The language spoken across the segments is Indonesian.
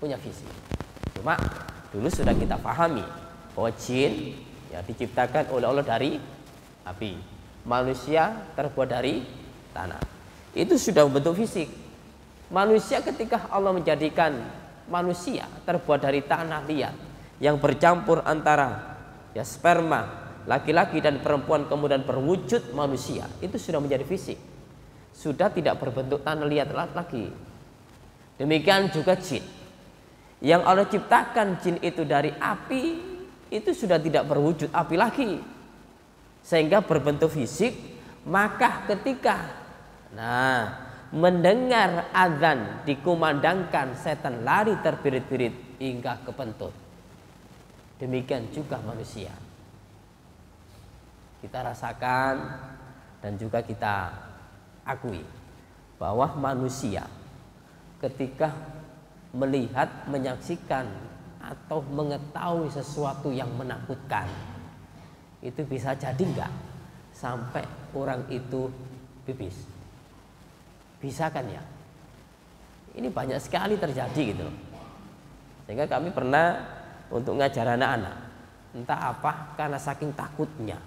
punya fisik. Cuma dulu sudah kita pahami bahwa jin ya diciptakan oleh Allah dari api, manusia terbuat dari tanah. Itu sudah bentuk fisik. Manusia ketika Allah menjadikan manusia terbuat dari tanah liat yang bercampur antara ya sperma laki-laki dan perempuan kemudian berwujud manusia, itu sudah menjadi fisik. Sudah tidak berbentuk tanah liat lagi. Demikian juga jin. Yang Allah ciptakan jin itu dari api, itu sudah tidak berwujud api lagi. Sehingga berbentuk fisik, maka ketika mendengar azan dikumandangkan, setan lari terbirit-birit hingga kepentut. Demikian juga manusia. Kita rasakan dan juga kita akui bahwa manusia ketika melihat, menyaksikan atau mengetahui sesuatu yang menakutkan, itu bisa jadi enggak sampai orang itu pipis. Bisa kan ya? Ini banyak sekali terjadi gitu loh. Sehingga kami pernah untuk ngajar anak-anak, entah apa karena saking takutnya,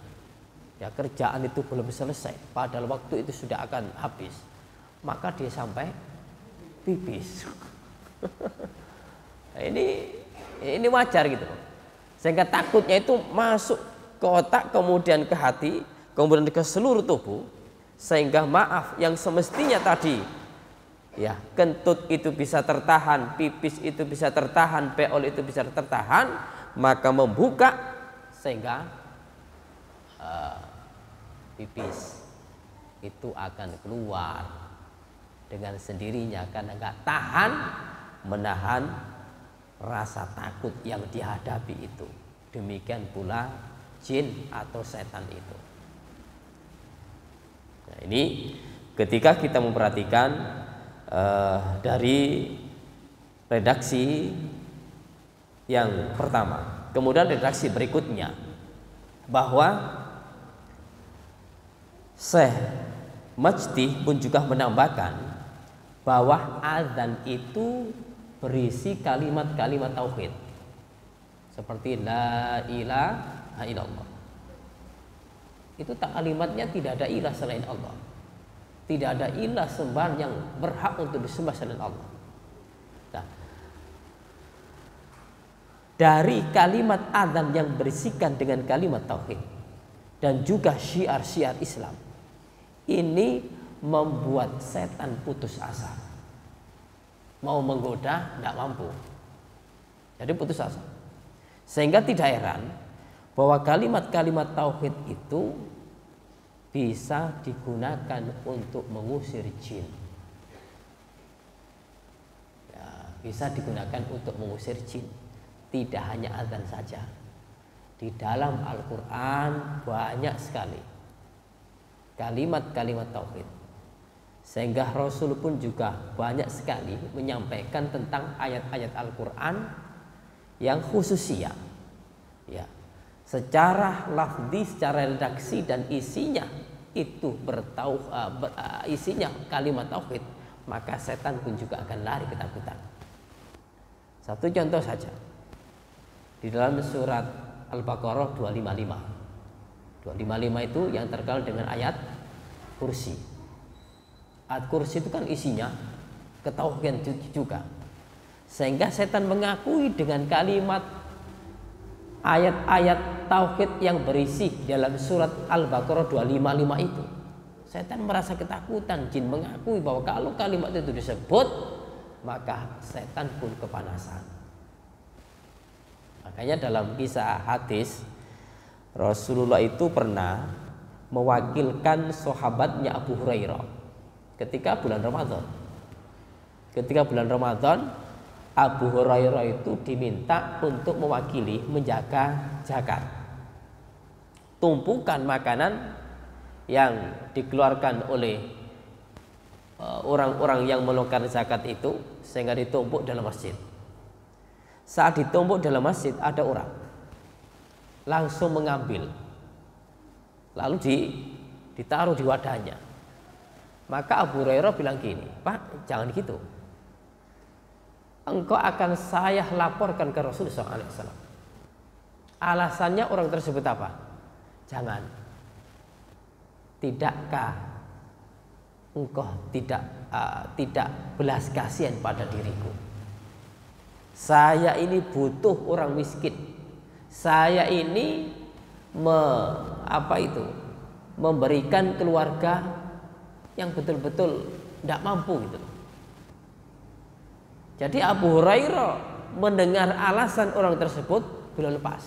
ya kerjaan itu belum selesai, padahal waktu itu sudah akan habis, maka dia sampai pipis. Nah, ini wajar gitu loh. Sehingga takutnya itu masuk ke otak, kemudian ke hati, kemudian ke seluruh tubuh. Sehingga maaf yang semestinya tadi ya kentut itu bisa tertahan, pipis itu bisa tertahan, beol itu bisa tertahan, maka membuka sehingga pipis itu akan keluar dengan sendirinya karena nggak tahan menahan rasa takut yang dihadapi itu. Demikian pula jin atau setan itu. Nah, ini ketika kita memperhatikan dari redaksi yang pertama, kemudian redaksi berikutnya bahwa Syekh Majdi pun juga menambahkan bahwa azan itu berisi kalimat-kalimat tauhid seperti la ilaha illallah. Itu kalimatnya tidak ada ilah selain Allah. Tidak ada ilah sembahan yang berhak untuk disembah selain Allah. Nah, dari kalimat adzan yang berisikan dengan kalimat tauhid dan juga syiar-syiar Islam, ini membuat setan putus asa. Mau menggoda tidak mampu. Jadi putus asa. Sehingga tidak heran bahwa kalimat-kalimat tauhid itu bisa digunakan untuk mengusir jin. Ya, bisa digunakan untuk mengusir jin. Tidak hanya azan saja. Di dalam Al-Quran banyak sekali kalimat-kalimat tauhid. Sehingga Rasul pun juga banyak sekali menyampaikan tentang ayat-ayat Al-Quran yang khususnya. Ya. Secara lafzi, secara redaksi dan isinya itu isinya kalimat tauhid, maka setan pun juga akan lari ketakutan. Satu contoh saja, di dalam surat Al-Baqarah 255. 255 itu yang terkenal dengan ayat kursi. Ayat kursi itu kan isinya ketauhidan juga, sehingga setan mengakui dengan kalimat ayat-ayat tauhid yang berisi dalam surat Al-Baqarah 255 itu. Setan merasa ketakutan, jin mengakui bahwa kalau kalimat itu disebut, maka setan pun kepanasan. Makanya dalam kisah hadis, Rasulullah itu pernah mewakilkan sahabatnya Abu Hurairah ketika bulan Ramadan. Ketika bulan Ramadan, Abu Hurairah itu diminta untuk mewakili menjaga zakat. Tumpukan makanan yang dikeluarkan oleh orang-orang yang menukar zakat itu sehingga ditumpuk dalam masjid. Saat ditumpuk dalam masjid ada orang langsung mengambil, lalu ditaruh di wadahnya. Maka Abu Hurairah bilang gini, Pak, jangan gitu. engkau akan saya laporkan ke Rasulullah SAW. Alasannya orang tersebut apa? Jangan. Tidakkah engkau tidak belas kasihan pada diriku? Saya ini butuh orang miskin. Saya ini memberikan keluarga yang betul-betul tidak mampu gitu. Jadi Abu Hurairah mendengar alasan orang tersebut beliau lepas.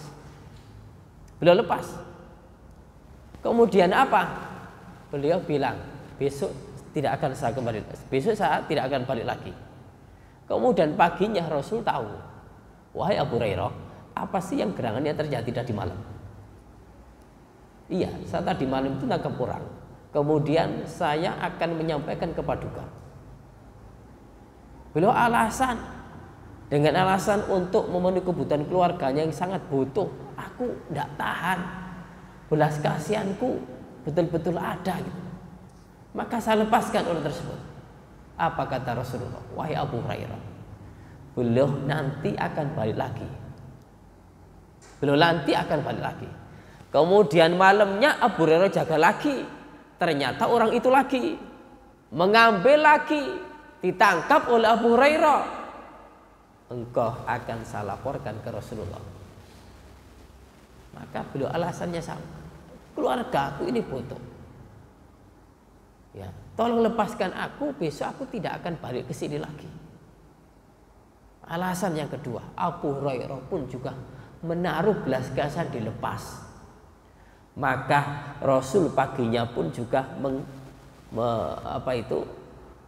Kemudian apa? Beliau bilang, besok tidak akan saya kembali. Besok saya tidak akan balik lagi. Kemudian paginya Rasul tahu, wahai Abu Hurairah, apa sih yang gerangannya terjadi tadi malam? Iya, saya tadi malam itu nangkap orang. Kemudian saya akan menyampaikan ke Paduka. Beliau dengan alasan untuk memenuhi kebutuhan keluarganya yang sangat butuh. Aku tidak tahan, belas kasihanku betul-betul ada gitu. Maka saya lepaskan orang tersebut. Apa kata Rasulullah? Wahai Abu Hurairah, beliau nanti akan balik lagi. Kemudian malamnya Abu Hurairah jaga lagi. Ternyata orang itu lagi mengambil lagi. Ditangkap oleh Abu Hurairah. Engkau akan saya laporkan ke Rasulullah. Maka beliau alasannya sama. Keluarga aku ini butuh. Ya, tolong lepaskan aku, besok aku tidak akan balik ke sini lagi. Alasan yang kedua, Abu Hurairah pun juga menaruh belas kasihan dilepas. Maka Rasul paginya pun juga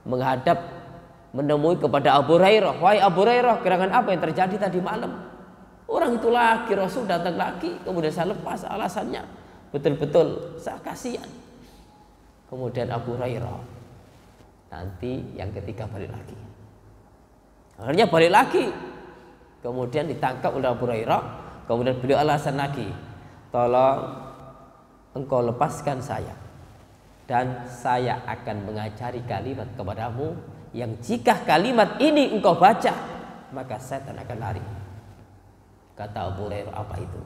menghadap menemui kepada Abu Hurairah. Wahai Abu Hurairah, gerangan apa yang terjadi tadi malam? Orang itu lagi, Rasul datang lagi. Kemudian saya lepas alasannya. Betul-betul saya kasihan. Kemudian Abu Hurairah nanti yang ketiga balik lagi. Akhirnya balik lagi. Kemudian ditangkap oleh Abu Hurairah. Kemudian beliau alasan lagi, tolong engkau lepaskan saya, dan saya akan mengajari kalimat kepadamu yang jika kalimat ini engkau baca, maka setan akan lari. Kata Abu Hurairah, apa itu?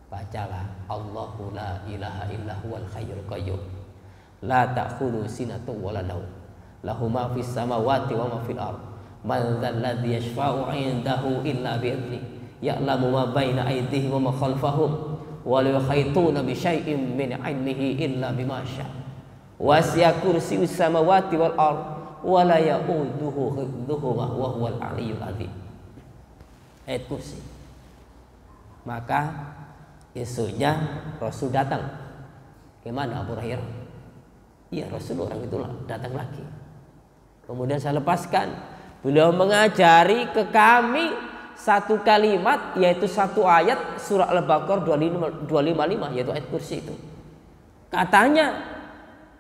Bacalah, Allahu la ilaha illa huwal hayyul qayyum, la ta'khudhu sinatun wa la nawm, lahu ma fis samawati wa ma fil ardh, man dzal ladzi yashfa'u 'indahu illa bi idzni, ya'lamu ma baina aydihim wa ma khalfahum, wa la yuhituna bi syai'in min 'ilmihi illa bima syaa', wasi'a kursiyyus samawati wal ardh wa la ya'uduhu hifdhuhuma wa huwal 'aliyyul 'azim. Ayat kursi. Maka esoknya Rasul datang. Gimana Abu Hurairah? Iya, Rasul orang itulah datang lagi. Kemudian saya lepaskan. Beliau mengajari ke kami satu kalimat, yaitu satu ayat surah Al-Baqarah 255, yaitu ayat kursi itu. Katanya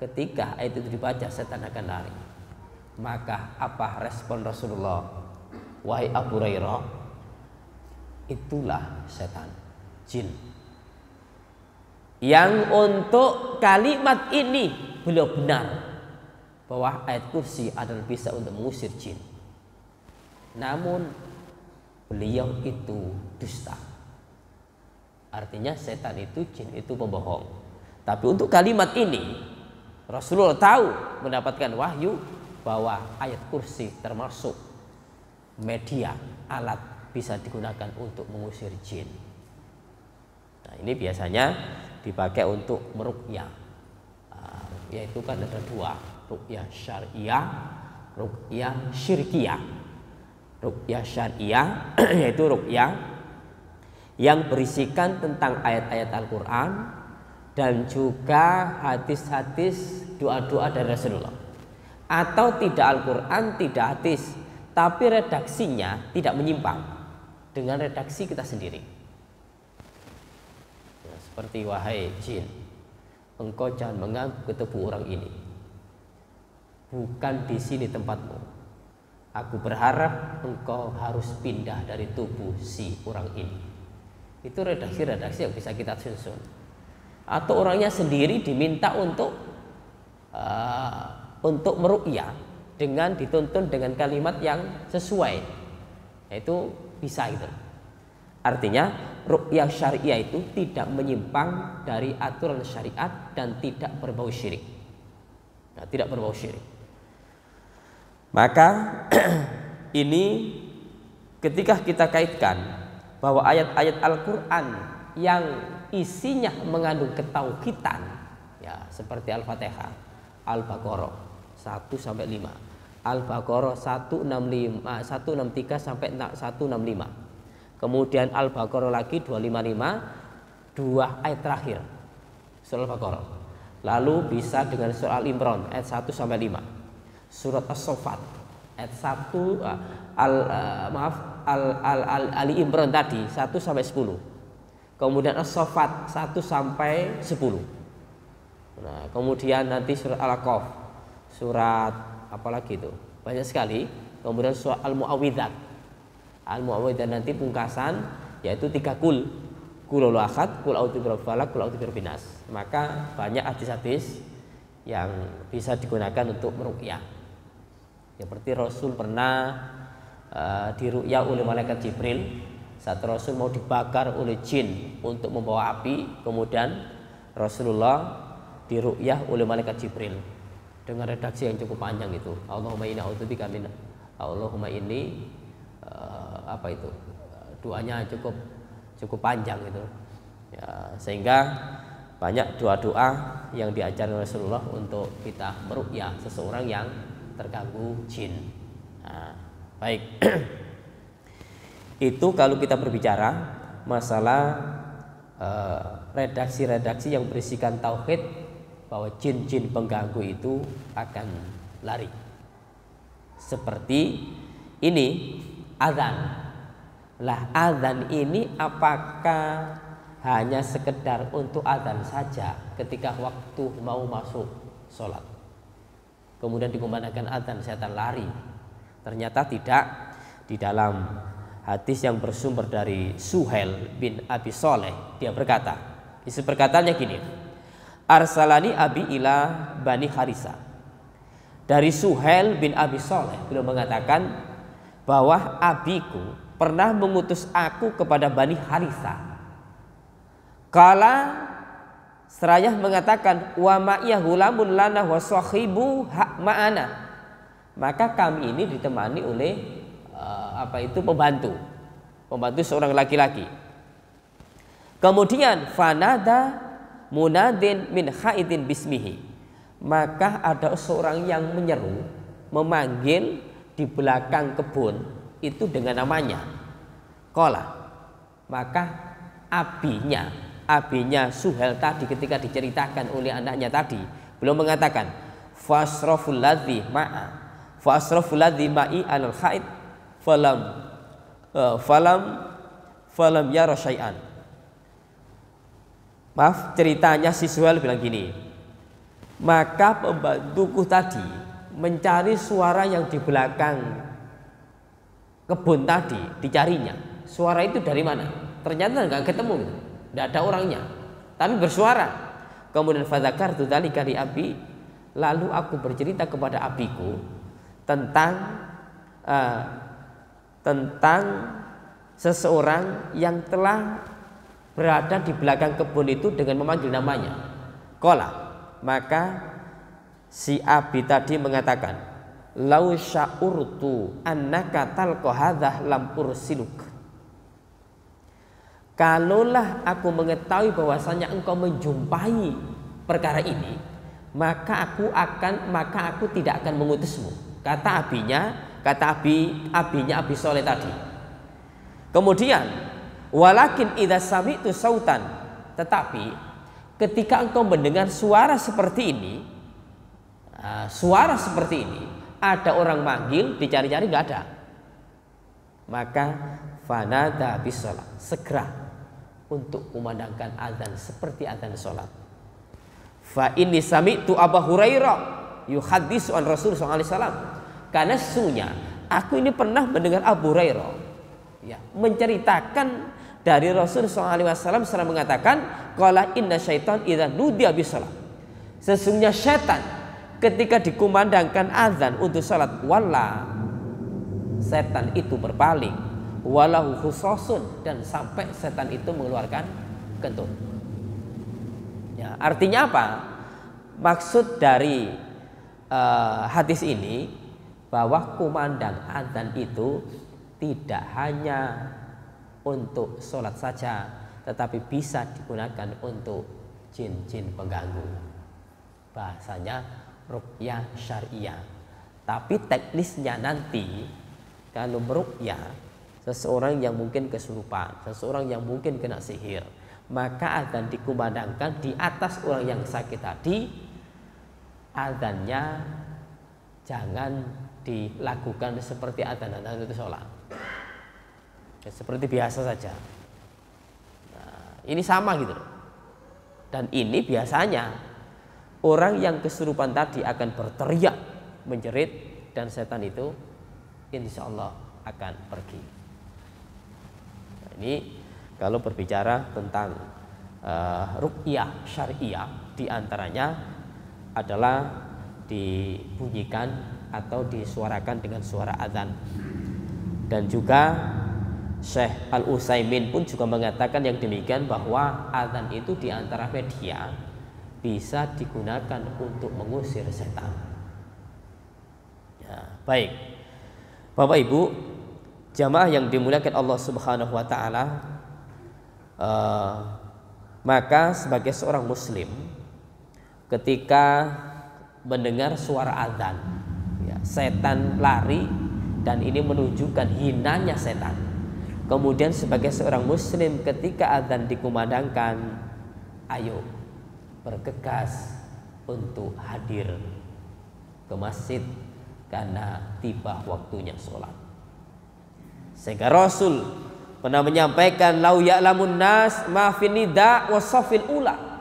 ketika ayat itu dibaca, setan akan lari. Maka apa respon Rasulullah? Wahai Abu Hurairah, itulah setan, jin, yang untuk kalimat ini beliau benar bahwa ayat kursi adalah bisa untuk mengusir jin. Namun beliau itu dusta. Artinya setan itu, jin itu pembohong. Tapi untuk kalimat ini Rasulullah tahu, mendapatkan wahyu bahwa ayat kursi termasuk media, alat bisa digunakan untuk mengusir jin. Nah, ini biasanya dipakai untuk meruqyah. Yaitu kan ada dua, ruqyah syariah, ruqyah syirkiyah. Ruqyah syariah yaitu ruqyah yang berisikan tentang ayat-ayat Al-Quran dan juga hadis-hadis, doa-doa dari Rasulullah. Atau tidak Al-Quran, tidak hadis, tapi redaksinya tidak menyimpang dengan redaksi kita sendiri. Ya, seperti wahai jin, engkau jangan mengganggu ke tubuh orang ini. Bukan di sini tempatmu. Aku berharap engkau harus pindah dari tubuh si orang ini. Itu redaksi-redaksi yang bisa kita susun. Atau orangnya sendiri diminta untuk meruqyah dengan dituntun dengan kalimat yang sesuai Itu bisa gitu. Artinya ru'yah syariah itu tidak menyimpang dari aturan syariat dan tidak berbau syirik. Nah, tidak berbau syirik. Maka ini ketika kita kaitkan bahwa ayat-ayat Al-Quran yang isinya mengandung ketauhidan, ya seperti Al-Fatihah, Al-Baqarah 1 sampai 5, Al-Baqarah 163 sampai 165. Kemudian Al-Baqarah lagi 255, 2 ayat terakhir surah Al-Baqarah. Lalu bisa dengan surah Al-Imran ayat 1 sampai 5. Surat As-Saffat ayat 1 Ali Imran tadi 1 sampai 10. Kemudian As-Saffat 1 sampai 10. Nah, kemudian nanti surat Al-Aqaf, surat apa lagi itu? Banyak sekali. Kemudian surat Al-Mu'awwidzat. Al-Mu'awwidzat nanti pungkasan yaitu 3 kul. Qul huwallahu ahad, qul a'udzu birabbil falaq, qul a'udzu birabbin nas. Maka banyak hadis-hadis yang bisa digunakan untuk meruqyah. Seperti Rasul pernah diruqyah oleh malaikat Jibril saat Rasul mau dibakar oleh jin untuk membawa api. Kemudian Rasulullah diruqyah oleh malaikat Jibril dengan redaksi yang cukup panjang itu. Allahumma inni a'udzubika min Allahumma inni apa itu? Doanya cukup panjang itu. Ya, sehingga banyak doa-doa yang diajarkan Rasulullah untuk kita meruqyah seseorang yang terganggu jin. Nah, baik. Itu kalau kita berbicara masalah redaksi-redaksi yang berisikan tauhid bahwa jin-jin pengganggu itu akan lari. Seperti ini azan. Lah azan ini apakah hanya sekedar untuk azan saja ketika waktu mau masuk sholat, kemudian dikumandangkan azan setan lari? Ternyata tidak. Di dalam hadis yang bersumber dari Suhail bin Abi Saleh, dia berkata, isi perkataannya gini, arsalani abi ila bani Harisa. Dari Suhail bin Abi Saleh, beliau mengatakan bahwa abiku pernah mengutus aku kepada Bani Harisa. Kala seraya mengatakan wa ma'iyah gulamun lana wa sahibu ma'ana. Maka kami ini ditemani oleh pembantu seorang laki-laki. Kemudian fanada munadin min khaidin bismihi. Maka ada seorang yang menyeru, memanggil di belakang kebun itu dengan namanya. Qala, maka abinya Suhail tadi ketika diceritakan oleh anaknya tadi, beliau mengatakan fasraful ladzi ma'i alal khaid falam yara syai'an. Maaf, ceritanya si Suhail bilang gini, maka pembantuku tadi mencari suara yang di belakang kebun tadi, dicarinya. Suara itu dari mana? Ternyata nggak ketemu, gitu. Nggak ada orangnya, tapi bersuara. Kemudian fadzakartu dzalika li abi, lalu aku bercerita kepada abiku tentang seseorang yang telah berada di belakang kebun itu dengan memanggil namanya. Qala, maka si abi tadi mengatakan, lau sya'urtu annaka talqa hadzah lam ursiluk. Kalaulah aku mengetahui bahwasanya engkau menjumpai perkara ini, maka aku tidak akan mengutusmu. Kata abinya Abi Soleh tadi. Kemudian walakin idza sami'tu sautan, tetapi ketika engkau mendengar suara seperti ini, ada orang manggil, dicari-cari nggak ada, maka fanada bisolat, segera untuk memandangkan azan seperti azan sholat. Fa inni sami'tu Abu Hurairah yuhaddisu an Rasul sallallahu alaihi wasallam. Karena sesungguhnya aku ini pernah mendengar Abu Hurairah menceritakan dari Rasul sallallahu alaihi wasallam setelah mengatakan qala inna syaitan idza nudiya bisalah. Sesungguhnya syaitan ketika dikumandangkan azan untuk salat, walla, setan itu berpaling, walahu khususun, dan sampai setan itu mengeluarkan kentut. Ya, artinya apa? Maksud dari hadis ini bahwa kumandang adzan itu tidak hanya untuk sholat saja, tetapi bisa digunakan untuk jin-jin pengganggu. Bahasanya ruqyah syariah. Tapi teknisnya nanti kalau meruqyah seseorang yang mungkin kesurupan, seseorang yang mungkin kena sihir, maka adzan dikumandangkan di atas orang yang sakit tadi. Adzannya jangan dilakukan seperti adzan itu sholat, ya, seperti biasa saja. Nah, ini sama gitu. Dan ini biasanya orang yang kesurupan tadi akan berteriak, menjerit, dan setan itu insya Allah akan pergi. Nah, ini kalau berbicara tentang ruqyah syariah, diantaranya adalah dibunyikan atau disuarakan dengan suara adzan. Dan juga Syekh Al-Utsaimin pun juga mengatakan yang demikian, bahwa adzan itu diantara media bisa digunakan untuk mengusir setan. Ya, baik, Bapak Ibu jamaah yang dimuliakan Allah Subhanahu wa taala, maka sebagai seorang muslim ketika mendengar suara adzan, ya, setan lari, dan ini menunjukkan hinanya setan. Kemudian sebagai seorang muslim ketika adzan dikumandangkan, ayo bergegas untuk hadir ke masjid karena tiba waktunya sholat. Sehingga Rasul pernah menyampaikan, lau ya'lamun nas ma fin nida wa shafil ula.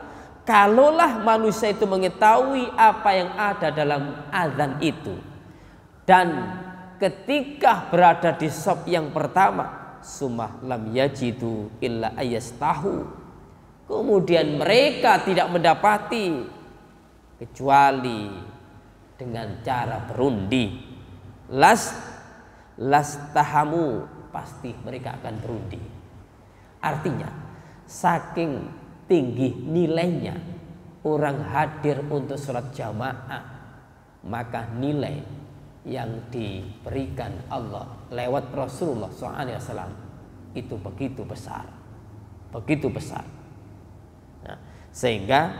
Kalaulah manusia itu mengetahui apa yang ada dalam azan itu, dan ketika berada di shaf yang pertama, summa lam yajidu illa ayastahu, kemudian mereka tidak mendapati kecuali dengan cara berundi, las tahamu, pasti mereka akan berundi. Artinya saking tinggi nilainya orang hadir untuk sholat jamaah, maka nilai yang diberikan Allah lewat Rasulullah SAW itu begitu besar, begitu besar. Nah, sehingga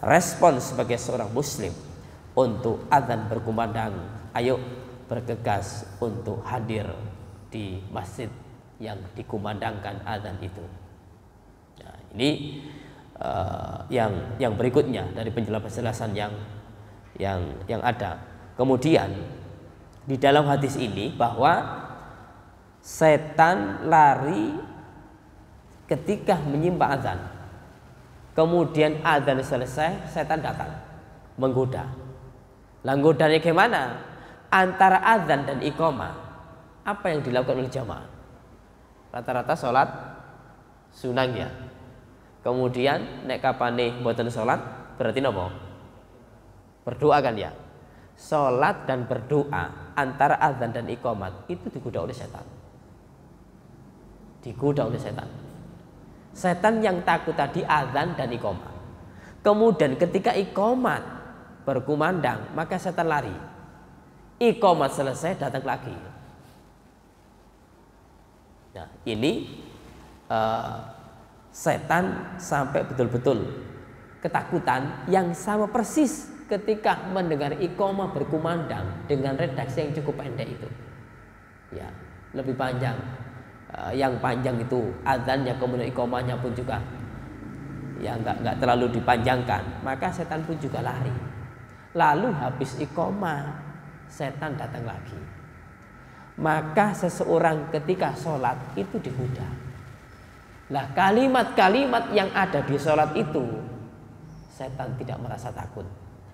respon sebagai seorang muslim untuk adzan berkumandang, ayo bergegas untuk hadir di masjid yang dikumandangkan adzan itu. Nah, ini yang berikutnya dari penjelasan yang ada. Kemudian di dalam hadis ini bahwa setan lari ketika menyimak azan. Kemudian azan selesai, setan datang menggoda. Lah godanya gimana? Antara azan dan iqamah, apa yang dilakukan oleh jamaah? Rata-rata sholat sunang ya. Kemudian nek kapane mboten sholat berarti napa? Berdoa kan ya. Sholat dan berdoa antara azan dan iqamat itu digoda oleh setan. Digoda oleh setan. Setan yang takut tadi azan dan iqamat. Kemudian ketika iqamat berkumandang, maka setan lari. Iqamat selesai, datang lagi. Nah, ini setan sampai betul-betul ketakutan yang sama persis ketika mendengar iqamah berkumandang dengan redaksi yang cukup pendek itu. Ya, lebih panjang. Yang panjang itu azannya, kemudian iqamahnya pun juga ya enggak terlalu dipanjangkan, maka setan pun juga lari. Lalu habis iqamah, setan datang lagi. Maka seseorang ketika sholat itu digoda. Lah kalimat-kalimat yang ada di sholat itu setan tidak merasa takut.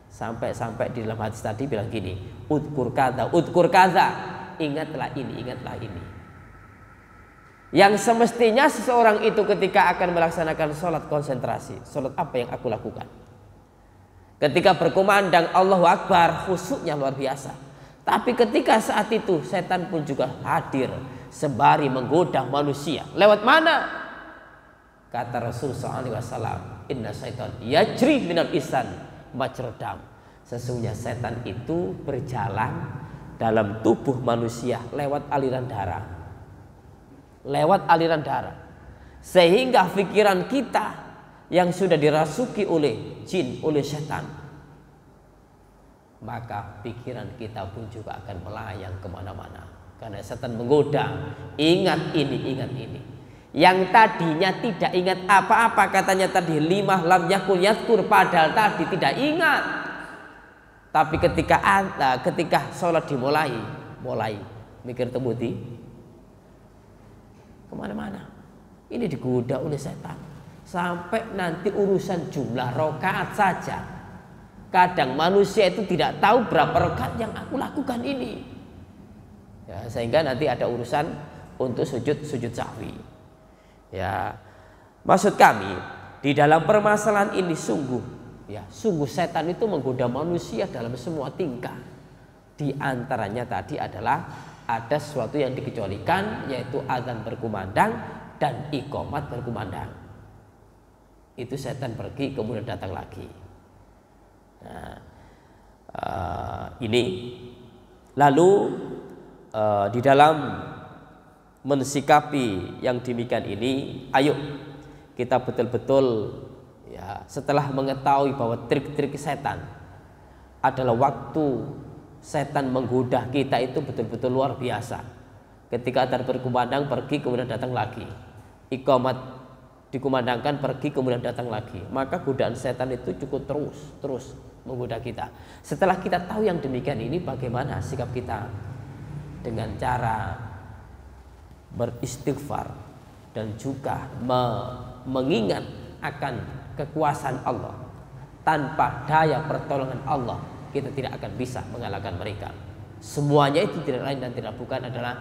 Sampai di dalam hadis tadi bilang gini, udkur kaza, ingatlah ini, ingatlah ini. Yang semestinya seseorang itu ketika akan melaksanakan sholat konsentrasi, sholat apa yang aku lakukan? Ketika berkumandang Allahu Akbar, khusyuknya luar biasa. Tapi ketika saat itu setan pun juga hadir, sembari menggoda manusia. Lewat mana? Kata Rasulullah SAW, inna syaitan yajri minal insan majrodam. Sesungguhnya setan itu berjalan dalam tubuh manusia lewat aliran darah. Lewat aliran darah. Sehingga pikiran kita yang sudah dirasuki oleh jin, oleh setan, maka pikiran kita pun juga akan melayang kemana-mana. Karena setan menggoda, ingat ini, ingat ini. Yang tadinya tidak ingat apa-apa, katanya tadi 5 lam yakul yadkur, padahal tadi tidak ingat. Tapi ketika sholat dimulai, mikir temuti kemana-mana. Ini digoda oleh setan. Sampai nanti urusan jumlah rakaat saja. Kadang manusia itu tidak tahu berapa rakaat yang aku lakukan ini. Ya, sehingga nanti ada urusan untuk sujud sahwi. Ya, maksud kami di dalam permasalahan ini sungguh setan itu menggoda manusia dalam semua tingkah. Di antaranya tadi adalah ada sesuatu yang dikecualikan, yaitu azan berkumandang dan iqamat berkumandang. Itu setan pergi kemudian datang lagi. Nah, ini lalu di dalam mensikapi yang demikian ini, ayo kita betul-betul ya, setelah mengetahui bahwa trik-trik setan adalah waktu setan menggoda kita itu betul-betul luar biasa. Ketika adzan berkumandang pergi kemudian datang lagi, iqamat dikumandangkan pergi kemudian datang lagi, maka godaan setan itu cukup terus menggoda kita. Setelah kita tahu yang demikian ini, bagaimana sikap kita? Dengan cara beristighfar dan juga mengingat akan kekuasaan Allah. Tanpa daya pertolongan Allah, kita tidak akan bisa mengalahkan mereka. Semuanya itu tidak lain dan tidak bukan adalah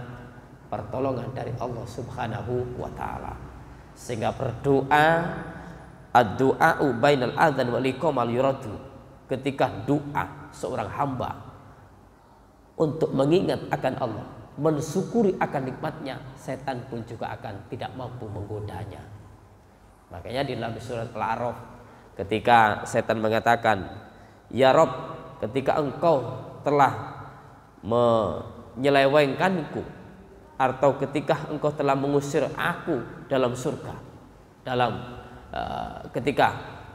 pertolongan dari Allah Subhanahu wa taala. Sehingga berdoa, ad-du'a'u bainal adzan wal iqamah yuradu. Ketika doa seorang hamba untuk mengingat akan Allah, mensyukuri akan nikmatnya, setan pun juga akan tidak mampu menggodanya. Makanya di dalam surat Al-A'raf ketika setan mengatakan, ya Rob, ketika engkau telah menyelewengkanku, atau ketika engkau telah mengusir aku dalam surga, ketika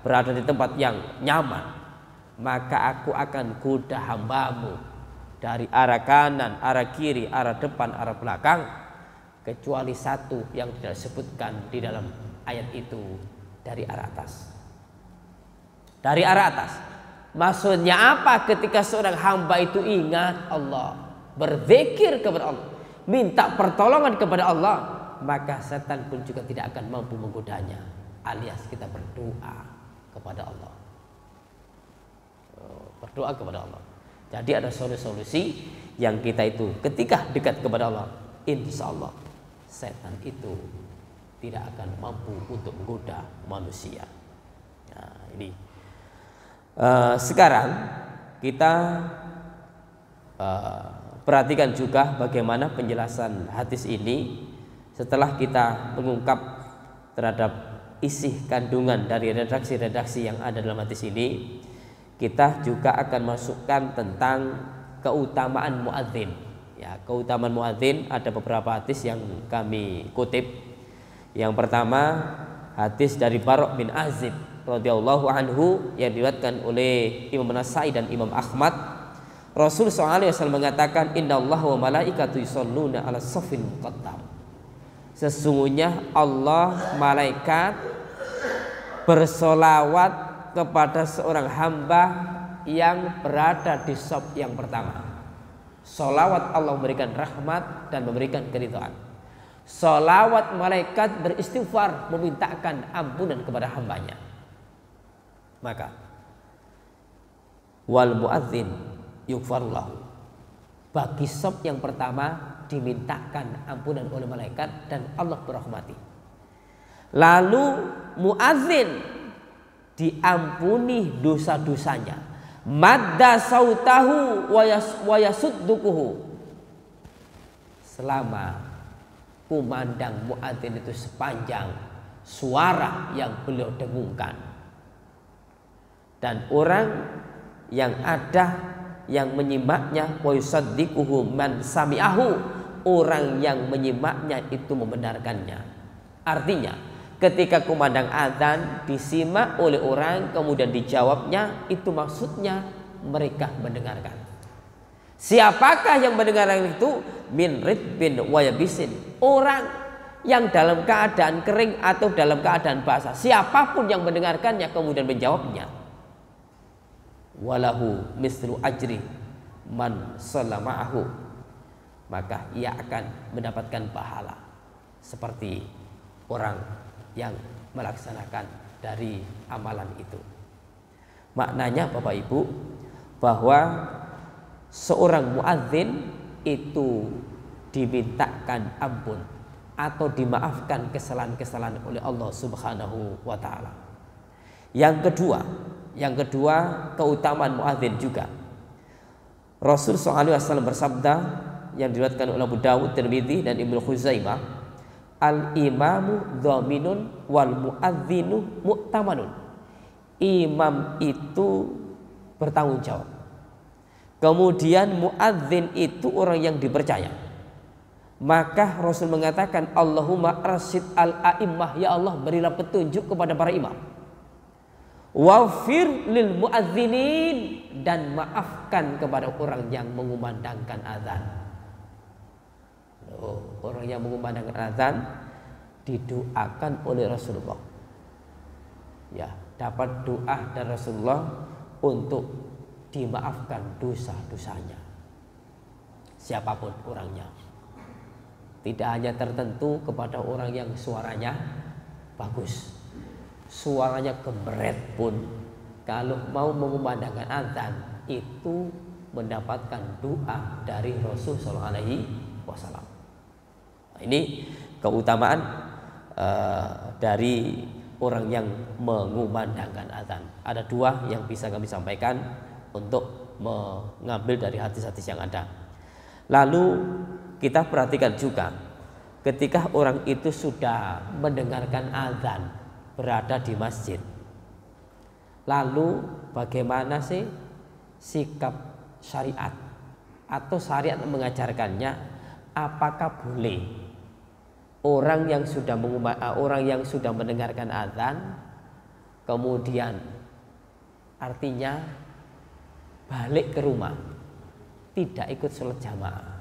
berada di tempat yang nyaman, maka aku akan goda hambamu dari arah kanan, arah kiri, arah depan, arah belakang, kecuali satu yang tidak disebutkan di dalam ayat itu, dari arah atas. Dari arah atas. Maksudnya apa? Ketika seorang hamba itu ingat Allah, berzikir kepada Allah, minta pertolongan kepada Allah, maka setan pun juga tidak akan mampu menggodanya. Alias kita berdoa kepada Allah. Berdoa kepada Allah. Jadi ada solusi yang kita itu ketika dekat kepada Allah, insya Allah setan itu tidak akan mampu untuk menggoda manusia. Nah, ini sekarang kita perhatikan juga bagaimana penjelasan hadis ini setelah kita mengungkap terhadap isi kandungan dari redaksi-redaksi yang ada dalam hadis ini. Kita juga akan masukkan tentang keutamaan muadzin. Ya, keutamaan muadzin ada beberapa hadis yang kami kutip. Yang pertama hadis dari Barok bin Azib radhiyallahu anhu yang diriwayatkan oleh Imam Nasai dan Imam Ahmad. Rasul SAW mengatakan, innallaha wa malaikatu yusholluna ala saffin muqaddam. Sesungguhnya Allah, malaikat bersolawat kepada seorang hamba yang berada di shaf yang pertama. Solawat Allah memberikan rahmat dan memberikan keridhaan. Solawat malaikat beristighfar, memintakan ampunan kepada hambanya. Maka wal muadzin yughfarullahu, bagi shaf yang pertama dimintakan ampunan oleh malaikat dan Allah berahmati. Lalu muadzin diampuni dosa-dosanya, madda sautahu wa yasuddukuhu, selama kumandang muadzin itu sepanjang suara yang beliau dengungkan. Dan orang yang ada yang menyimaknya, wa yusaddiquhu man sami'ahu, orang yang menyimaknya itu membenarkannya. Artinya ketika kumandang azan disimak oleh orang kemudian dijawabnya, itu maksudnya mereka mendengarkan. Siapakah yang mendengarkan itu? Min ridbin wa yabisin, orang yang dalam keadaan kering atau dalam keadaan basah, siapapun yang mendengarkannya kemudian menjawabnya, walahu mislu ajri man sallama'ahu, maka ia akan mendapatkan pahala seperti orang yang melaksanakan dari amalan itu. Maknanya Bapak Ibu, bahwa seorang muadzin itu dimintakan ampun atau dimaafkan kesalahan-kesalahan oleh Allah Subhanahu wa taala. Yang kedua keutamaan muadzin juga. Rasul sallallahu alaihi wasallam bersabda yang diriwayatkan oleh Abu Dawud, Tirmidzi dan Ibnu Khuzaimah, al-imamu dhaminun wal muadzinu mu'tamanun. Imam itu bertanggung jawab. Kemudian muadzin itu orang yang dipercaya. Maka Rasul mengatakan, Allahumma arsid al-a'immah, ya Allah berilah petunjuk kepada para imam. Wafir lil muadzinin, dan maafkan kepada orang yang mengumandangkan azan. Orang yang mengumandangkan azan didoakan oleh Rasulullah. Ya, dapat doa dari Rasulullah untuk dimaafkan dosa-dosanya, siapapun orangnya. Tidak hanya tertentu kepada orang yang suaranya bagus, suaranya gembret pun, kalau mau mengumandangkan azan itu mendapatkan doa dari Rasul sallallahu alaihi wasallam. Ini keutamaan dari orang yang mengumandangkan azan. Ada dua yang bisa kami sampaikan untuk mengambil dari hadis-hadis yang ada. Lalu kita perhatikan juga, ketika orang itu sudah mendengarkan azan, berada di masjid, lalu bagaimana sih sikap syariat atau syariat mengajarkannya? Apakah boleh orang yang sudah mendengarkan azan kemudian artinya balik ke rumah, tidak ikut sholat jamaah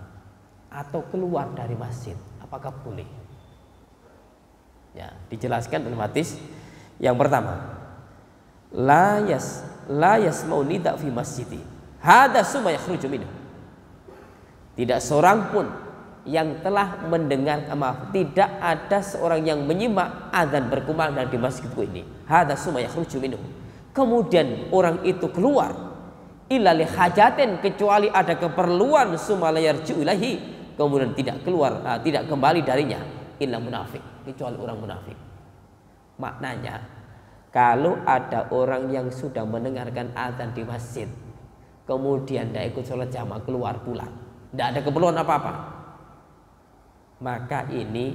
atau keluar dari masjid, apakah boleh? Ya, dijelaskan dalam hadis yang pertama, la yasma'u nida fi masjidi hadza summa yakhruju minhu. Tidak seorang pun yang telah mendengar, tidak ada seorang yang menyimak azan berkumandang di masjidku ini, hadza summa yakhruju minhu, kemudian orang itu keluar, illa li hajatin, kecuali ada keperluan, summa la yarji'u ilaihi, kemudian tidak keluar, tidak kembali darinya, illa munafik, kecuali orang munafik. Maknanya, kalau ada orang yang sudah mendengarkan azan di masjid kemudian tidak ikut sholat jamaah, keluar pulang, tidak ada keperluan apa-apa, maka ini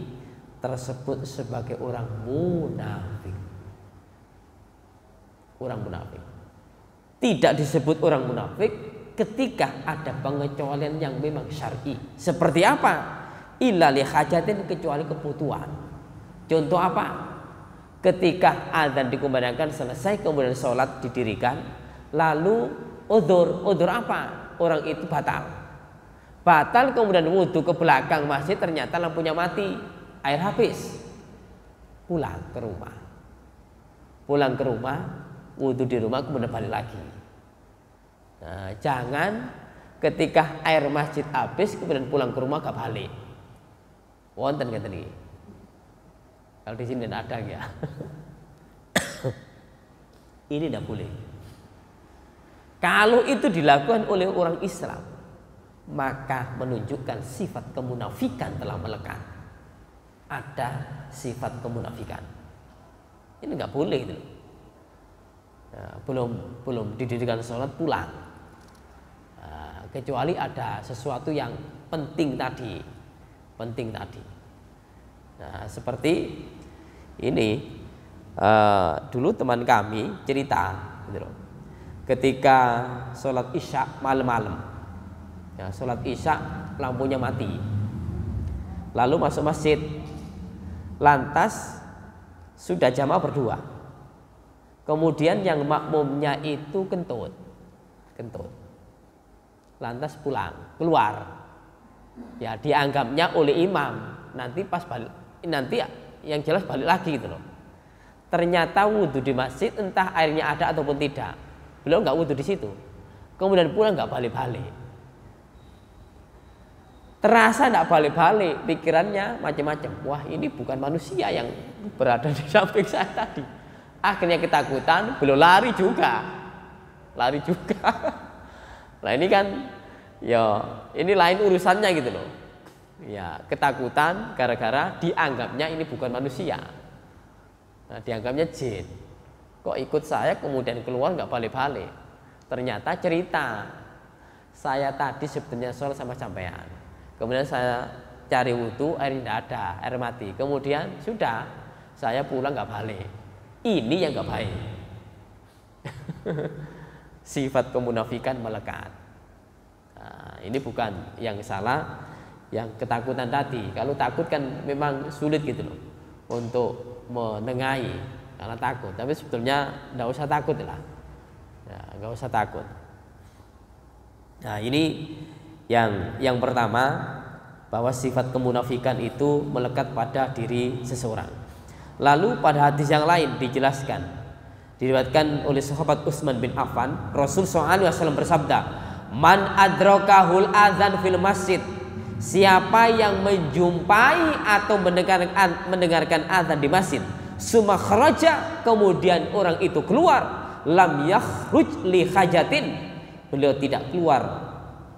tersebut sebagai orang munafik. Orang munafik. Tidak disebut orang munafik ketika ada pengecualian yang memang syar'i. Seperti apa? Illa li hajatin, kecuali kebutuhan. Contoh apa? Ketika azan dikumandangkan selesai kemudian sholat didirikan, lalu udzur apa? Orang itu batal kemudian wudhu ke belakang masjid, ternyata lampunya mati, air habis, pulang ke rumah, wudhu di rumah kemudian balik lagi. Nah, jangan ketika air masjid habis kemudian pulang ke rumah gak balik. Wonten ngeten iki. Kalau di sini tidak ada ya. Ini tidak boleh. Kalau itu dilakukan oleh orang Islam, maka menunjukkan sifat kemunafikan telah melekat. Ada sifat kemunafikan. Ini nggak boleh itu. Nah, belum didirikan sholat pulang. Kecuali ada sesuatu yang penting tadi. Nah, seperti ini, dulu teman kami cerita gitu loh. Ketika sholat isya malam-malam, ya, sholat isya lampunya mati, lalu masuk masjid, lantas sudah jamaah berdua, kemudian yang makmumnya itu kentut, lantas pulang keluar, ya dianggapnya oleh imam nanti pas balik, nanti yang jelas balik lagi gitu loh. Ternyata wudhu di masjid entah airnya ada ataupun tidak, beliau nggak wudhu di situ, kemudian pulang nggak balik-balik, terasa nggak balik-balik, pikirannya macam-macam. Wah, ini bukan manusia yang berada di samping saya tadi. Akhirnya ketakutan, beliau lari juga. Nah ini kan, ya ini lain urusannya gitu loh. Ya ketakutan gara-gara dianggapnya ini bukan manusia. Nah, dianggapnya jin. Kok ikut saya kemudian keluar nggak balik-balik. Ternyata cerita, saya tadi sebetulnya sholat sama sampean. Kemudian saya cari wudhu, air tidak ada, air mati. Kemudian sudah, saya pulang nggak balik. Ini yang nggak baik. Sifat kemunafikan melekat. Nah, ini bukan yang salah, yang ketakutan tadi. Kalau takut kan memang sulit gitu loh untuk menengahi karena takut. Tapi sebetulnya nggak usah takut lah. Ya, nggak usah takut. Nah ini yang pertama, bahwa sifat kemunafikan itu melekat pada diri seseorang. Lalu pada hadis yang lain dijelaskan, diriwayatkan oleh sahabat Utsman bin Affan, Rasul SAW bersabda, man adrokahul adzan fil masjid, siapa yang menjumpai atau mendengarkan adzan di masjid, summa kharaja, kemudian orang itu keluar, lam yakhruj li hajatin, beliau tidak keluar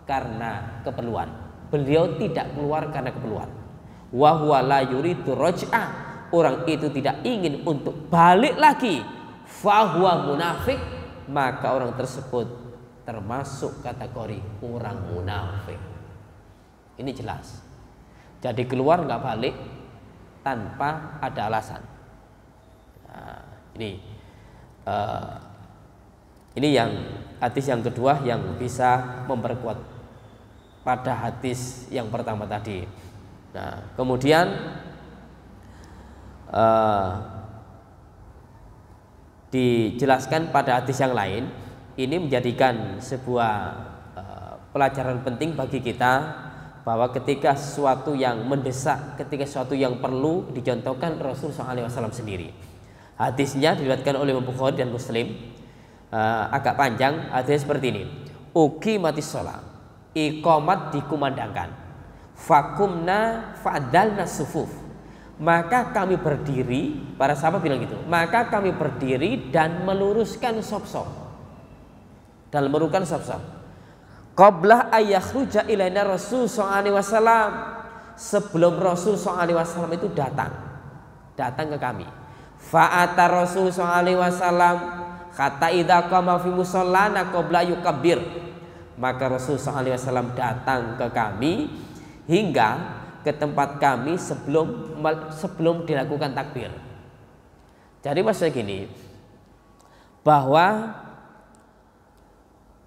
karena keperluan, beliau tidak keluar karena keperluan, wa huwa la yuridu raj'ah, orang itu tidak ingin untuk balik lagi, fahuwa munafik, maka orang tersebut termasuk kategori orang munafik. Ini jelas. Jadi keluar nggak balik tanpa ada alasan. Nah, ini yang hadis yang kedua yang bisa memperkuat pada hadis yang pertama tadi. Nah, kemudian dijelaskan pada hadis yang lain, ini menjadikan sebuah pelajaran penting bagi kita, bahwa ketika sesuatu yang mendesak, ketika sesuatu yang perlu, dicontohkan Rasul SAW sendiri. Hadisnya diriwayatkan oleh Imam Bukhari dan Muslim, agak panjang. Hadisnya seperti ini: uqimatis shalah, iqamat dikumandangkan, fakumna fa'dalna sufuf, maka kami berdiri, para sahabat bilang gitu, maka kami berdiri dan meluruskan saf-saf, dan meluruskan saf-saf. Qabla ayakhruja ilaina Rasul sallallahu alaihi wasallam, sebelum Rasul sallallahu alaihi wasallam itu datang ke kami. Fa'ata Rasul sallallahu alaihi wasallam kata idza qama fi musallana qabla yukabbir, maka Rasul sallallahu alaihi wasallam datang ke kami hingga ke tempat kami sebelum dilakukan takbir. Jadi maksudnya gini, bahwa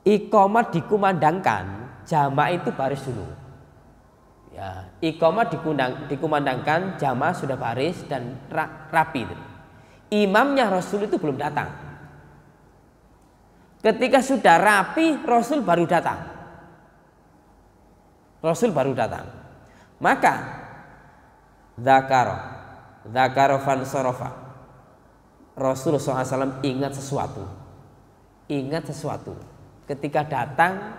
iqamah dikumandangkan, jamaah itu baris dulu. Ya, iqamah dikumandangkan, jamaah sudah baris dan rapi. Imamnya Rasul itu belum datang. Ketika sudah rapi, Rasul baru datang. Maka dzakara fansarafa, Rasulullah SAW ingat sesuatu ketika datang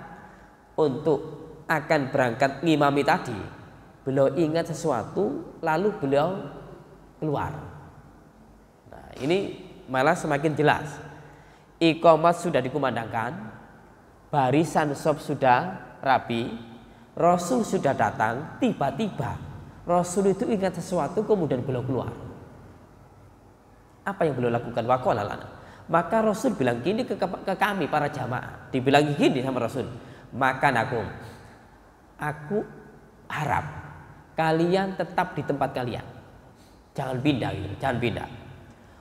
untuk akan berangkat ngimami tadi. Beliau ingat sesuatu, lalu beliau keluar. Nah, ini malah semakin jelas. Iqamat sudah dikumandangkan, barisan shaf sudah rapi, Rasul sudah datang, tiba-tiba Rasul itu ingat sesuatu, kemudian beliau keluar. Apa yang beliau lakukan? Waqala lana. Maka Rasul bilang gini ke kami para jamaah, dibilang gini sama Rasul, maka aku harap kalian tetap di tempat kalian, Jangan pindah gitu, jangan pindah.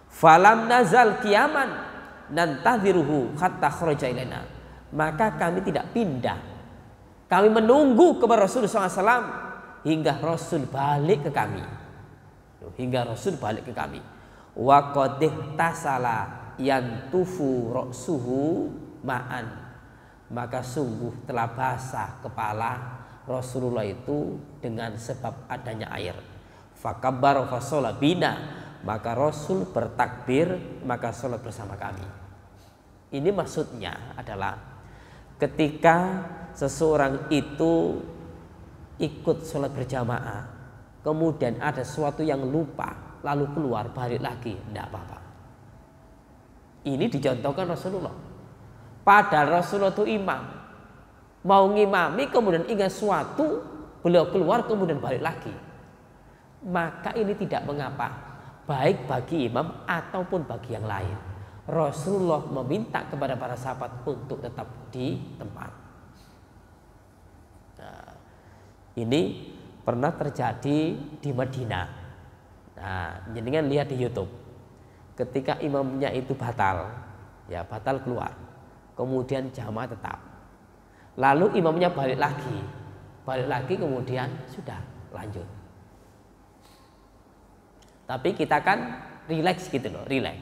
Falam nazal qiyaman nantadhiruhu hatta kharaja ilaina. Maka kami tidak pindah. Kami menunggu kepada Rasulullah SAW hingga Rasul balik ke kami. Hingga Rasul balik ke kami. Wa qadih tasala yantufu ra'suhu ma'an. Maka sungguh telah basah kepala Rasulullah itu dengan sebab adanya air. Fakabbar fasola bina, maka Rasul bertakbir, maka sholat bersama kami. Ini maksudnya adalah ketika seseorang itu ikut sholat berjamaah, kemudian ada sesuatu yang lupa, lalu keluar balik lagi, tidak apa-apa. Ini dicontohkan Rasulullah. Padahal Rasulullah itu imam, mau ngimami kemudian ingat sesuatu, beliau keluar kemudian balik lagi. Maka ini tidak mengapa, baik bagi imam ataupun bagi yang lain. Rasulullah meminta kepada para sahabat untuk tetap di tempat. Nah, ini pernah terjadi di Madinah. Nah, jenengan lihat di YouTube. Ketika imamnya itu batal, ya batal keluar. Kemudian jamaah tetap. Lalu imamnya balik lagi kemudian sudah lanjut. Tapi kita kan relax gitu loh, relax.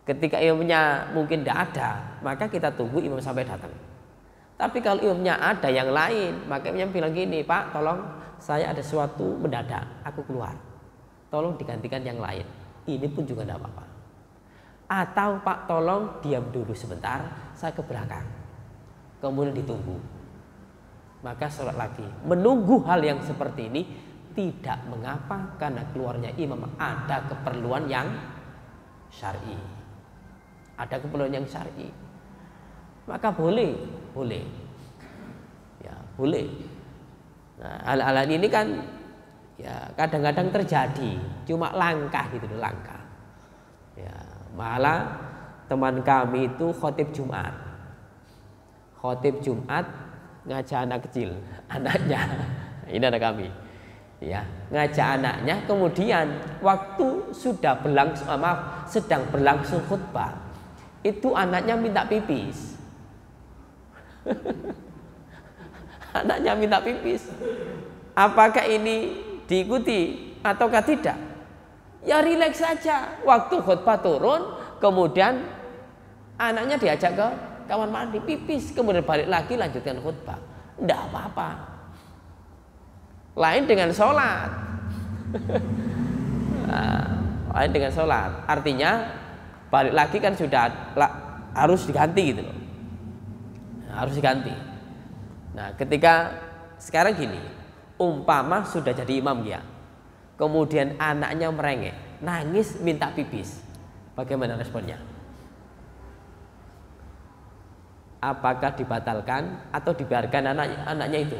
Ketika imamnya mungkin tidak ada, maka kita tunggu imam sampai datang. Tapi kalau imamnya ada yang lain, maka imamnya bilang gini, Pak, tolong saya ada sesuatu mendadak, aku keluar. Tolong digantikan yang lain. Ini pun juga tidak apa-apa. Atau Pak, tolong diam dulu sebentar, saya ke belakang. Kemudian ditunggu. Maka sholat lagi. Menunggu hal yang seperti ini tidak mengapa, karena keluarnya imam ada keperluan yang syar'i. Ada keperluan yang syar'i. Maka boleh. Ya, boleh. Nah, hal-hal ini kan ya kadang-kadang terjadi, cuma langkah gitu loh, langkah. Ya, malah teman kami itu khotib Jumat. Khotib Jumat ngajak anak kecil, anaknya. Ini anak kami. Ya, ngajak anaknya, kemudian waktu sudah sedang berlangsung khutbah, itu anaknya minta pipis. Anaknya minta pipis. Apakah ini diikuti ataukah tidak? Ya rileks saja. Waktu khutbah turun, kemudian anaknya diajak ke kamar mandi pipis, kemudian balik lagi lanjutkan khutbah. Tidak apa-apa. Lain dengan sholat. Lain dengan sholat. Artinya balik lagi kan sudah harus diganti gitu loh. Harus diganti. Nah, ketika sekarang gini, umpama sudah jadi imam ya, kemudian anaknya merengek, nangis minta pipis, bagaimana responnya? Apakah dibatalkan atau dibiarkan anaknya itu?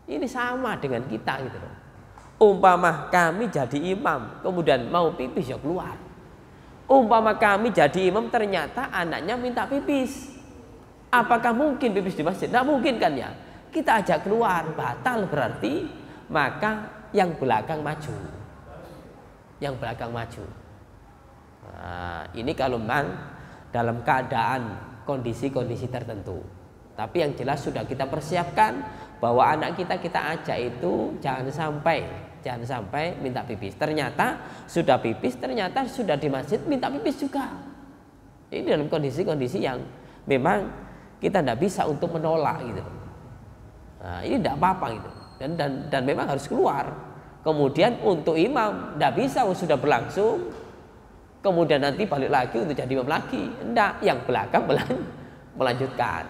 Ini sama dengan kita gitu loh. Umpama kami jadi imam, kemudian mau pipis ya keluar. Umpama kami jadi imam ternyata anaknya minta pipis, apakah mungkin pipis di masjid? Tidak mungkin kan ya. Kita ajak keluar, batal berarti maka yang belakang maju. Yang belakang maju. Nah, ini kalau memang dalam keadaan kondisi-kondisi tertentu. Tapi yang jelas sudah kita persiapkan bahwa anak kita ajak itu jangan sampai minta pipis. Ternyata sudah pipis, ternyata sudah di masjid minta pipis juga. Ini dalam kondisi-kondisi yang memang kita tidak bisa untuk menolak gitu. Nah, ini tidak apa-apa gitu. Dan memang harus keluar. Kemudian untuk imam tidak bisa sudah berlangsung. Kemudian nanti balik lagi untuk jadi imam lagi. Tidak, yang belakang melanjutkan.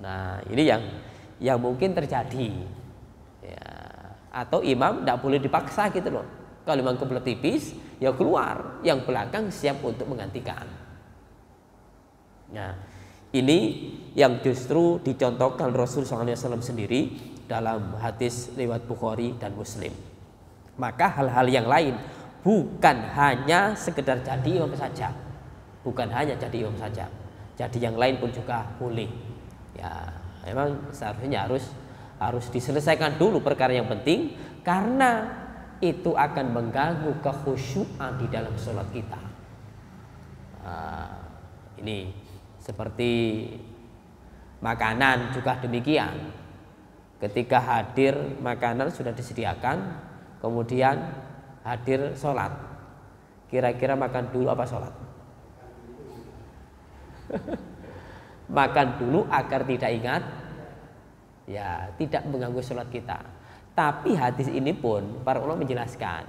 Nah, ini yang mungkin terjadi. Ya, atau imam tidak boleh dipaksa gitu loh. Kalau memang kebelet tipis, ya keluar. Yang belakang siap untuk menggantikan. Nah, ini yang justru dicontohkan Rasul SAW sendiri dalam hadis riwayat Bukhari dan Muslim. Maka hal-hal yang lain bukan hanya sekedar jadi imam saja, bukan hanya jadi imam saja, jadi yang lain pun juga boleh. Ya, memang seharusnya harus diselesaikan dulu perkara yang penting, karena itu akan mengganggu kekhusyuan di dalam sholat kita. Ini seperti makanan juga demikian. Ketika hadir makanan sudah disediakan, kemudian hadir sholat, kira-kira makan dulu apa sholat? Makan dulu agar tidak ingat, ya tidak mengganggu sholat kita. Tapi hadis ini pun para ulama menjelaskan,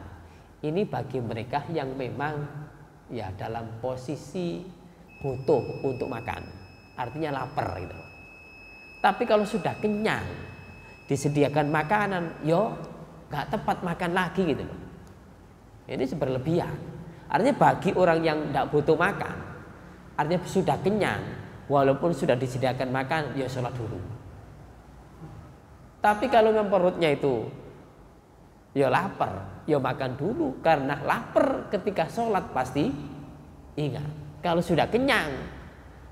ini bagi mereka yang memang ya dalam posisi butuh untuk makan, artinya lapar gitu. Tapi kalau sudah kenyang, disediakan makanan, yo nggak tepat makan lagi gitu loh. Ini berlebihan. Artinya bagi orang yang tidak butuh makan, artinya sudah kenyang, walaupun sudah disediakan makan, ya sholat dulu. Tapi kalau memang perutnya itu ya lapar, ya makan dulu, karena lapar ketika sholat pasti ingat. Kalau sudah kenyang,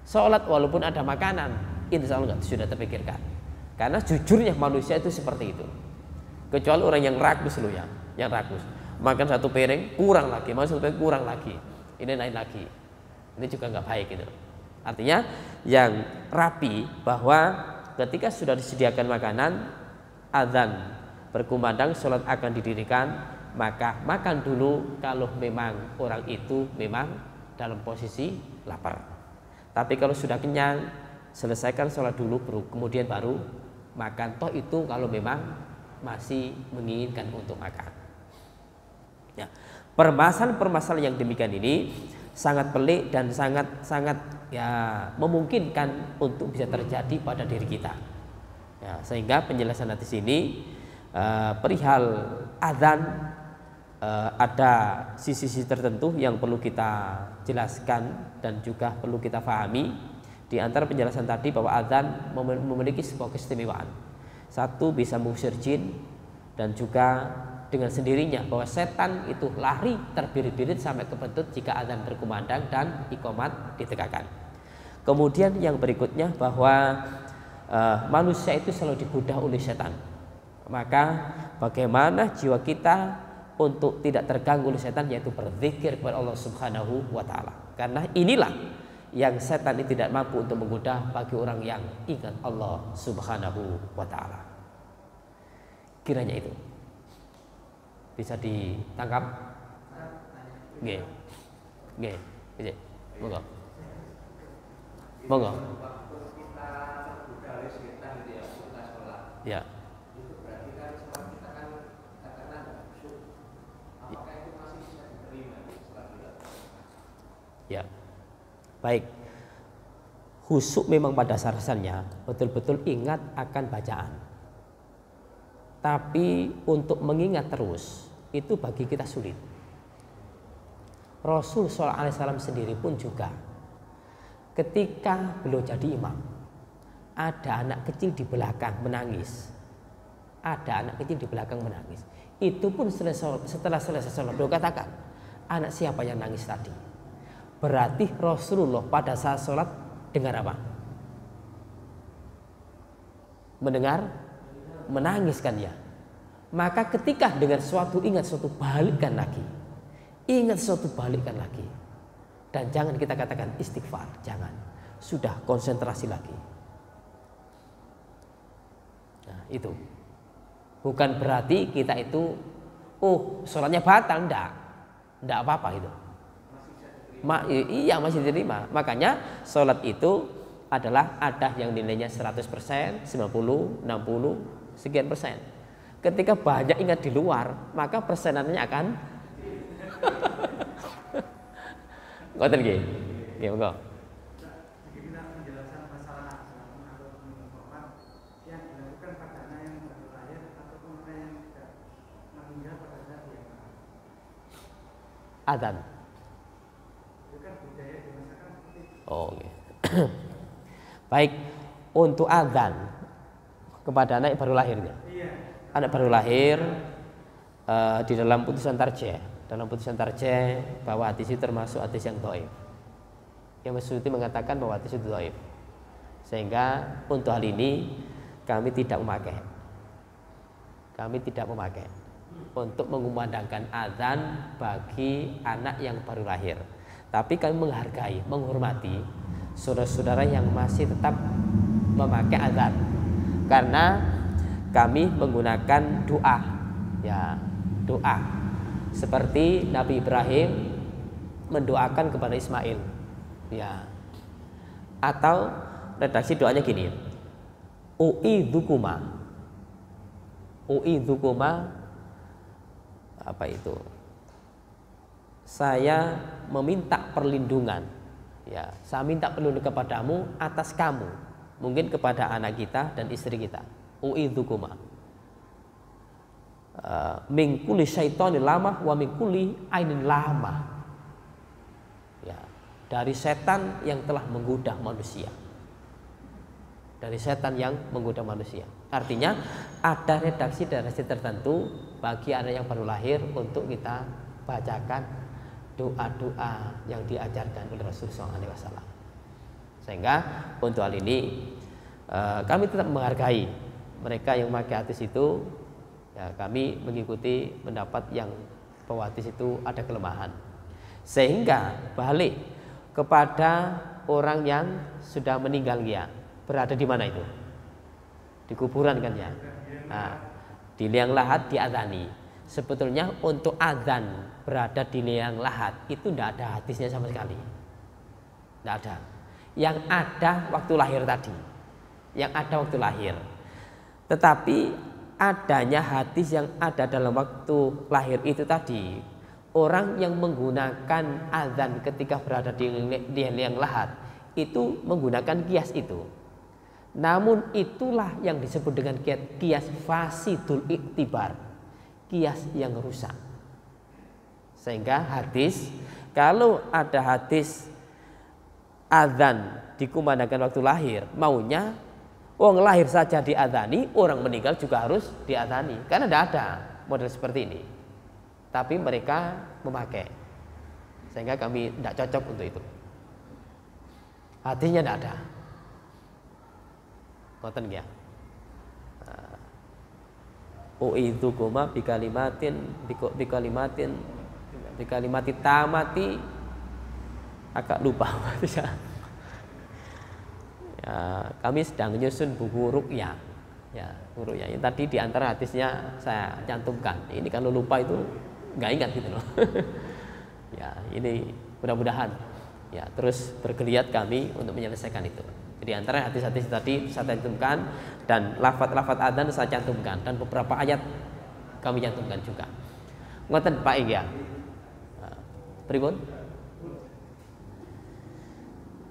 sholat walaupun ada makanan, insya Allah sudah terpikirkan. Karena jujurnya manusia itu seperti itu. Kecuali orang yang rakus loh ya, yang rakus. Makan satu piring kurang lagi, makan satu piring kurang lagi, ini naik lagi. Ini juga nggak baik gitu. Artinya yang rapi bahwa ketika sudah disediakan makanan, azan berkumandang, sholat akan didirikan, maka makan dulu kalau memang orang itu memang dalam posisi lapar. Tapi kalau sudah kenyang, selesaikan sholat dulu, kemudian baru makan. Toh itu kalau memang masih menginginkan untuk makan. Ya, permasalahan yang demikian ini sangat pelik dan sangat ya memungkinkan untuk bisa terjadi pada diri kita. Ya, sehingga penjelasan hadis ini perihal azan ada sisi-sisi tertentu yang perlu kita jelaskan dan juga perlu kita pahami. Di antara penjelasan tadi bahwa azan memiliki sebuah keistimewaan. Satu, bisa mengusir jin, dan juga dengan sendirinya bahwa setan itu lari terbirit-birit sampai kebentut jika azan berkumandang dan iqamat ditegakkan. Kemudian yang berikutnya bahwa manusia itu selalu digoda oleh setan. Maka bagaimana jiwa kita untuk tidak terganggu oleh setan, yaitu berzikir kepada Allah Subhanahu wa taala. Karena inilah yang setan itu tidak mampu untuk menggoda bagi orang yang ingat Allah Subhanahu wa taala. Kiranya itu bisa ditangkap. Nggih. Nggih. Nggih. Monggo. Monggo. Ya. Itu berarti kan sholat kita kan katakanlah nggak khusyuk. Apakah itu masih bisa diterima setelah kita? Ya. Baik. Khusyuk memang pada dasarnya betul-betul ingat akan bacaan. Tapi untuk mengingat terus itu bagi kita sulit. Rasul sallallahu alaihi wasallam sendiri pun juga ketika beliau jadi imam, ada anak kecil di belakang menangis. Ada anak kecil di belakang menangis. Itu pun setelah selesai sholat beliau katakan, anak siapa yang nangis tadi? Berarti Rasulullah pada saat sholat dengar apa? Mendengar, menangis kan ya. Maka ketika dengar sesuatu, ingat sesuatu, balikkan lagi. Ingat sesuatu, balikkan lagi. Dan jangan kita katakan istighfar, jangan. Sudah konsentrasi lagi. Nah itu. Bukan berarti kita itu, sholatnya batal, enggak apa-apa itu. Iya masih diterima. Makanya sholat itu adalah ada yang nilainya 100%, 90, 60, sekian persen. Ketika banyak ingat di luar, maka persenannya akan ngoten nggih. Nggih, monggo. Adzan. Oh, okay. Baik, untuk adzan kepada anak baru lahirnya. Anak baru lahir di dalam putusan tarjih, bahwa hadis itu termasuk hadis yang dhaif. Yang Suyuti mengatakan bahwa hadis itu dhaif. Sehingga untuk hal ini kami tidak memakai. kami tidak memakai untuk mengumandangkan azan bagi anak yang baru lahir. Tapi kami menghargai, menghormati saudara-saudara yang masih tetap memakai azan, karena kami menggunakan doa, ya, doa seperti Nabi Ibrahim mendoakan kepada Ismail, ya. Atau redaksi doanya gini, u'idzukuma, apa itu? Saya meminta perlindungan, ya, saya minta perlindungan kepadamu atas kamu, mungkin kepada anak kita dan istri kita. U'idzukuma min kulli syaithanil lamah wa min kulli ainin lamah, ya, dari setan yang telah menggoda manusia. Dari setan yang menggoda manusia. Artinya ada redaksi tertentu bagi anak yang baru lahir untuk kita bacakan doa-doa yang diajarkan oleh Rasulullah SAW. Sehingga untuk hal ini kami tetap menghargai mereka yang memakai hadis itu. Ya, kami mengikuti pendapat yang bahwa hadis itu ada kelemahan. Sehingga balik kepada orang yang sudah meninggal, ya, berada di mana itu? Di kuburan kan, ya. Nah, di liang lahat diadzani. Sebetulnya untuk azan berada di liang lahat itu tidak ada hadisnya sama sekali. Tidak ada. Yang ada waktu lahir tadi. Yang ada waktu lahir. Tetapi adanya hadis yang ada dalam waktu lahir itu tadi, orang yang menggunakan azan ketika berada di liang lahat itu menggunakan kias itu. Namun itulah yang disebut dengan kias fasidul iktibar, kias yang rusak. Sehingga hadis, kalau ada hadis azan dikumandangkan waktu lahir, maunya orang lahir saja diadzani, orang meninggal juga harus diadzani. Karena tidak ada model seperti ini. Tapi mereka memakai. Sehingga kami tidak cocok untuk itu. Hadisnya tidak ada. Ngoten ya. U'idzukuma bikalimatin tamati, agak lupa. Ya, kami sedang menyusun buku ruqyah, ya, buku ruqyah. Tadi di antara hadisnya saya cantumkan. Ini kalau lupa itu nggak ingat gitu loh. Ya, ini mudah-mudahan, ya, terus bergeliat kami untuk menyelesaikan itu. Jadi antara hadis-hadis tadi saya cantumkan dan lafaz-lafaz adzan saya cantumkan dan beberapa ayat kami cantumkan juga. Ngoten Pak Ing ya. Pripun?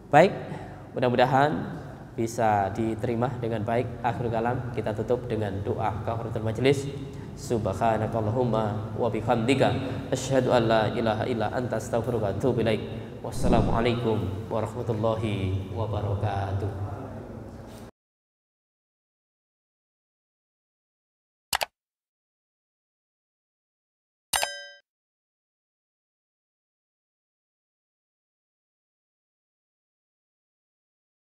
Baik, mudah-mudahan bisa diterima dengan baik. Akhir kalam kita tutup dengan doa kafaratul majelis. Subhanakallahumma wa bihamdika asyhadu an la ilaha illa anta astaghfiruka wa atubu ilaik. Wassalamualaikum warahmatullahi wabarakatuh.